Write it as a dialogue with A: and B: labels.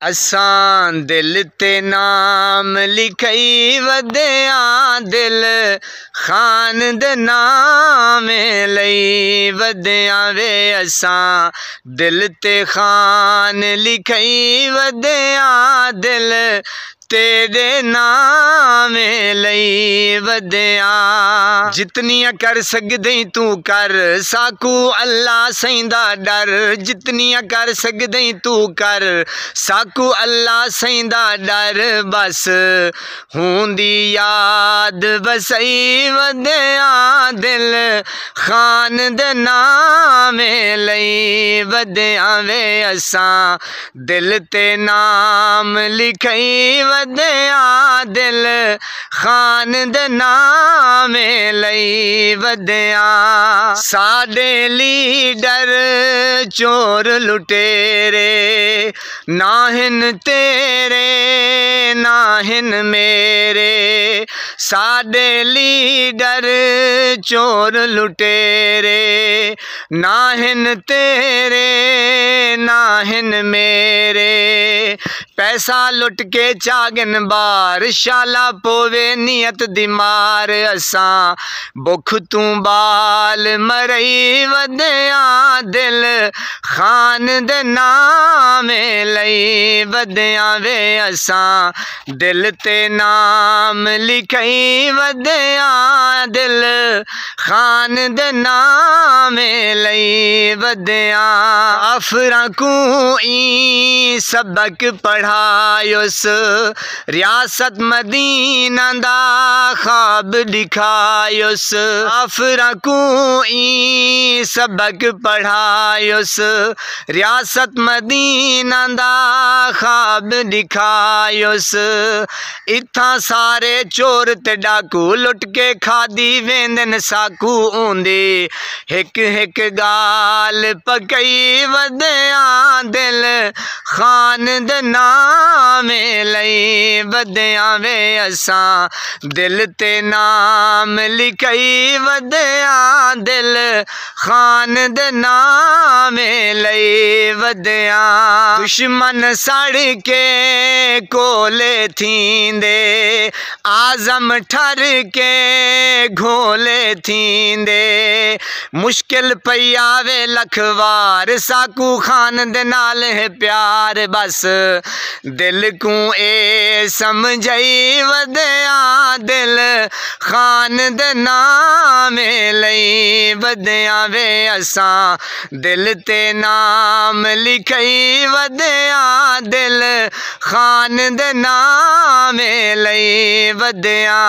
A: असां दिल ते नाम लिखई वधिया दिल खान दे नाम लई वधिया वे असां दिल ते खान लिखई वधिया दिल तेरे नाम लई वधिया जितनियां कर सकदई तू कर साकू अल्लाह सईंदा डर जितनियां कर सकदई तू कर साकू अल्लाह सईंदा डर बस हुंदी याद बसई वधिया दिल खान दे नाम लई वधिया वे असां दिल ते नाम लिखई वधिया दिल खान दे नाम लई वधिया साडे लीडर चोर लुटेरे नाहिन तेरे नाहिन मेरे साडे लीडर चोर लुटेरे नाहिन तेरे नाहिन मेरे पैसा लुट के चागन बार शाला पोवे नियत दिमार असां बुख तू बाल मरई वधिया दिल खान दे नाम लई वधिया वे असां दिल ते नाम लिखई वधिया दिल खान दे नाम लई वधिया अफरा को ई सबक पढ़ायुस रियासत मदीना दा ख्वाब दिखायुस अफरा को ई सबक पढ़ायुस रियासत मदीना दा ख्वाब दिखायुस इत्थां सारे चोर ते डाकू लुट के खादी वेंदन साकू ऊंदे हिक हिक गाल पकई वधिया दिल खान दे नाम लई वधिया वे असां दिल ते नाम लिखई वधिया दिल खान दे नाम लई वधिया दुश्मन सड़ के कोले थींदे आज़म ठर के घोले थींदे मुश्किल पई आवे लखवार साकू खान दे नाल है प्यार बस दिल को ए समझई वधिया दिल खान दे नाम लई वधिया वे असां दिल ते नाम लिखई वधिया दिल खान दे नाम लई वधिया।